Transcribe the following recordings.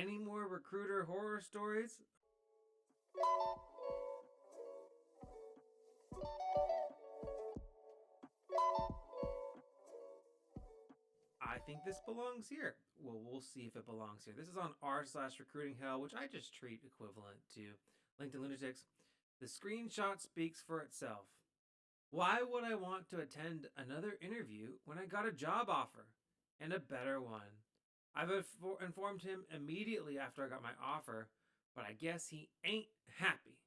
Any more recruiter horror stories? I think this belongs here. Well, we'll see if it belongs here. This is on r/recruiting hell, which I just treat equivalent to LinkedIn Lunatics. The screenshot speaks for itself. Why would I want to attend another interview when I got a job offer and a better one? I've informed him immediately after I got my offer, but I guess he ain't happy.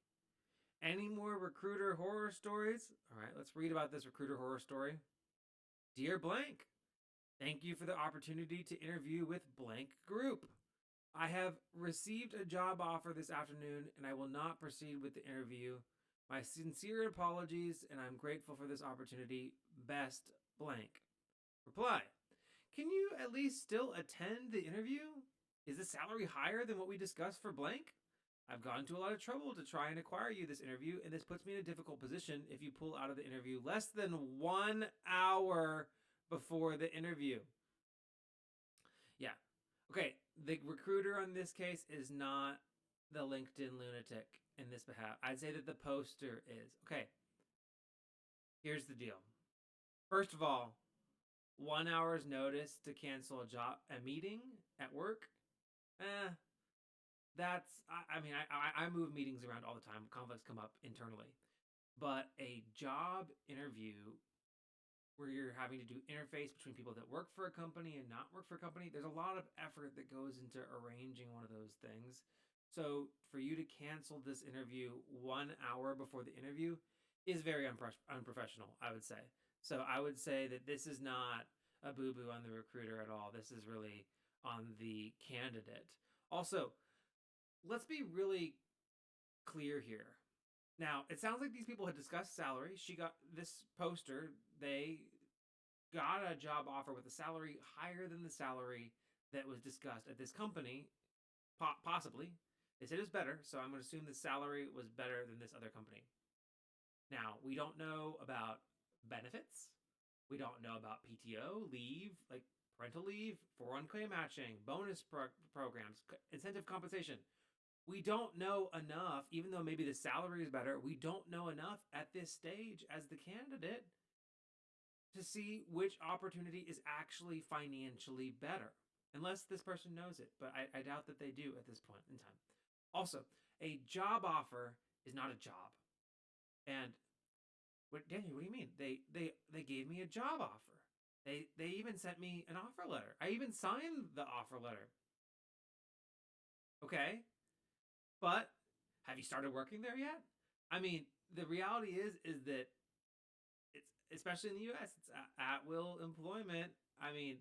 Any more recruiter horror stories? All right, let's read about this recruiter horror story. Dear Blank, thank you for the opportunity to interview with Blank Group. I have received a job offer this afternoon and I will not proceed with the interview. My sincere apologies and I'm grateful for this opportunity. Best Blank. Reply. Can you at least still attend the interview? Is the salary higher than what we discussed for Blank? I've gone to a lot of trouble to try and acquire you this interview, and this puts me in a difficult position if you pull out of the interview less than 1 hour before the interview. Yeah. Okay, the recruiter on this case is not the LinkedIn lunatic in this behalf. I'd say that the poster is. Okay, here's the deal. First of all, 1 hour's notice to cancel a meeting at work. That's I move meetings around all the time. Conflicts come up internally, but a job interview where you're having to do interface between people that work for a company and not work for a company, there's a lot of effort that goes into arranging one of those things. So for you to cancel this interview 1 hour before the interview is very unprofessional, I would say. So I would say that this is not a boo-boo on the recruiter at all. This is really on the candidate. Also, let's be really clear here. Now, it sounds like these people had discussed salary. She got this poster. They got a job offer with a salary higher than the salary that was discussed at this company, possibly. They said it was better, so I'm going to assume the salary was better than this other company. Now, we don't know about benefits. We don't know about PTO, leave, like parental leave, 401k matching, bonus programs, incentive compensation. We don't know enough, even though maybe the salary is better, we don't know enough at this stage as the candidate to see which opportunity is actually financially better. Unless this person knows it, but I doubt that they do at this point in time. Also, a job offer is not a job. And Daniel, what do you mean? They gave me a job offer. They even sent me an offer letter. I even signed the offer letter. Okay, but have you started working there yet? I mean, the reality is that it's, especially in the U.S., it's at will employment. I mean,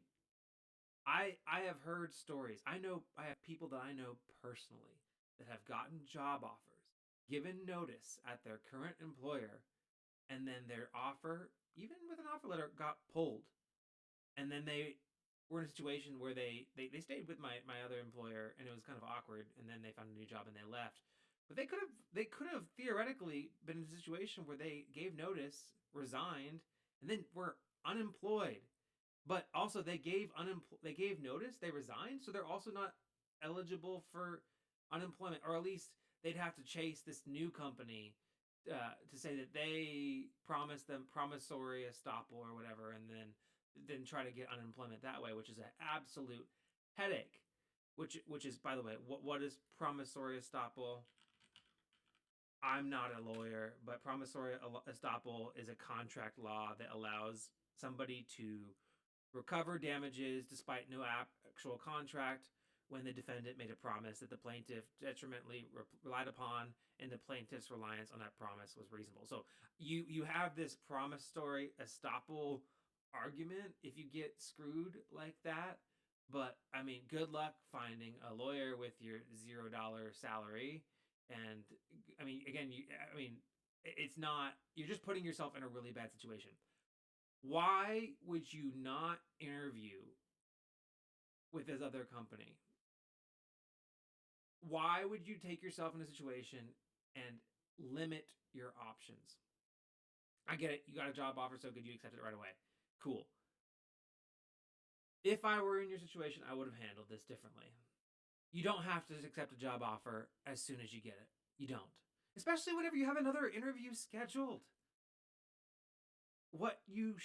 I have heard stories. I have people that I know personally that have gotten job offers, given notice at their current employer, and then their offer, even with an offer letter, got pulled. And then they were in a situation where they stayed with my other employer and it was kind of awkward, and then they found a new job and they left. But they could have theoretically been in a situation where they gave notice, resigned, and then were unemployed. But also they gave notice, they resigned, so they're also not eligible for unemployment, or at least they'd have to chase this new company to say that they promised them promissory estoppel or whatever, and then try to get unemployment that way, which is an absolute headache. Which is, by the way, what is promissory estoppel? I'm not a lawyer, but promissory estoppel is a contract law that allows somebody to recover damages despite no actual contract when the defendant made a promise that the plaintiff detrimentally relied upon, and the plaintiff's reliance on that promise was reasonable. So you have this promissory estoppel argument if you get screwed like that. But I mean, good luck finding a lawyer with your $0 salary. And I mean, again, it's not, you're just putting yourself in a really bad situation. Why would you not interview with this other company? Why would you take yourself in a situation and limit your options? I get it. You got a job offer, so good you accept it right away. Cool. If I were in your situation, I would have handled this differently. You don't have to accept a job offer as soon as you get it. You don't. Especially whenever you have another interview scheduled. What you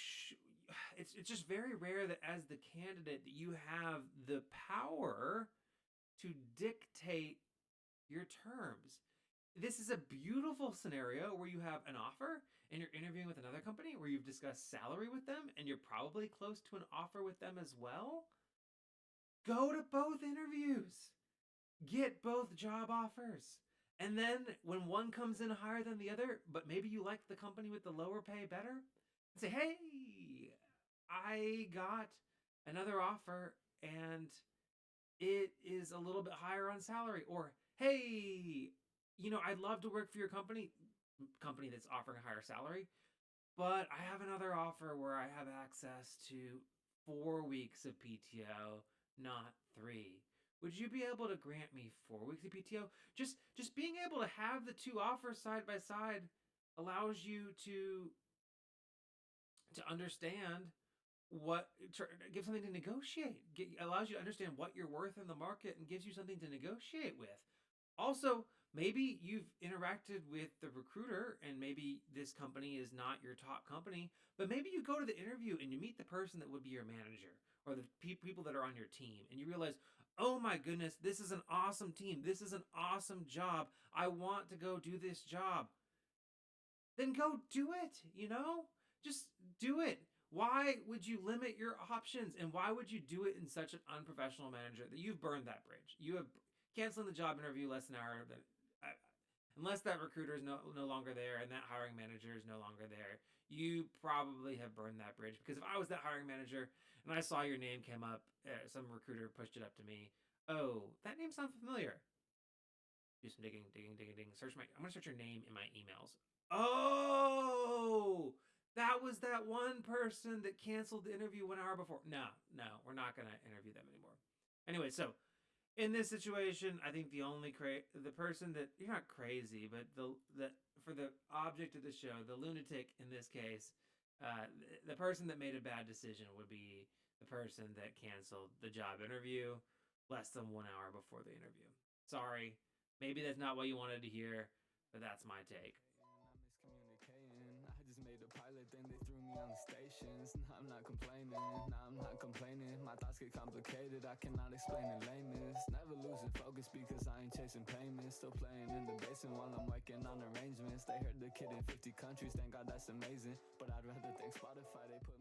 it's just very rare that as the candidate that you have the power to dictate your terms. This is a beautiful scenario where you have an offer and you're interviewing with another company where you've discussed salary with them and you're probably close to an offer with them as well. Go to both interviews. Get both job offers. And then when one comes in higher than the other, but maybe you like the company with the lower pay better, say, hey, I got another offer and it is a little bit higher on salary. Or, hey, I'd love to work for your company that's offering a higher salary, but I have another offer where I have access to 4 weeks of PTO, not 3. Would you be able to grant me 4 weeks of PTO? Just being able to have the two offers side by side allows you to understand gives something to negotiate. Allows you to understand what you're worth in the market and gives you something to negotiate with. Also, maybe you've interacted with the recruiter and maybe this company is not your top company, but maybe you go to the interview and you meet the person that would be your manager or the people that are on your team and you realize, oh my goodness, this is an awesome team. This is an awesome job. I want to go do this job. Then go do it. Just do it. Why would you limit your options and why would you do it in such an unprofessional manner that you've burned that bridge? You have canceling the job interview less than an hour unless that recruiter is no longer there and that hiring manager is no longer there. You probably have burned that bridge because if I was that hiring manager and I saw your name came up, some recruiter pushed it up to me. Oh, that name sounds familiar. Do some digging. I'm gonna search your name in my emails. Oh, that was that one person that canceled the interview 1 hour before. No, we're not gonna interview them anymore. Anyway, so in this situation, I think the person that you're not crazy, but the for the object of the show, the lunatic in this case, the person that made a bad decision would be the person that canceled the job interview less than 1 hour before the interview. Sorry, maybe that's not what you wanted to hear, but that's my take. I just made a pilot, then they threw me on the stations. Now I'm not complaining, my thoughts get complicated, I cannot explain in lameness. Never losing focus because I ain't chasing payments. Still playing in the basement while I'm working on arrangements. They heard the kid in 50 countries, thank God that's amazing. But I'd rather thank Spotify, they put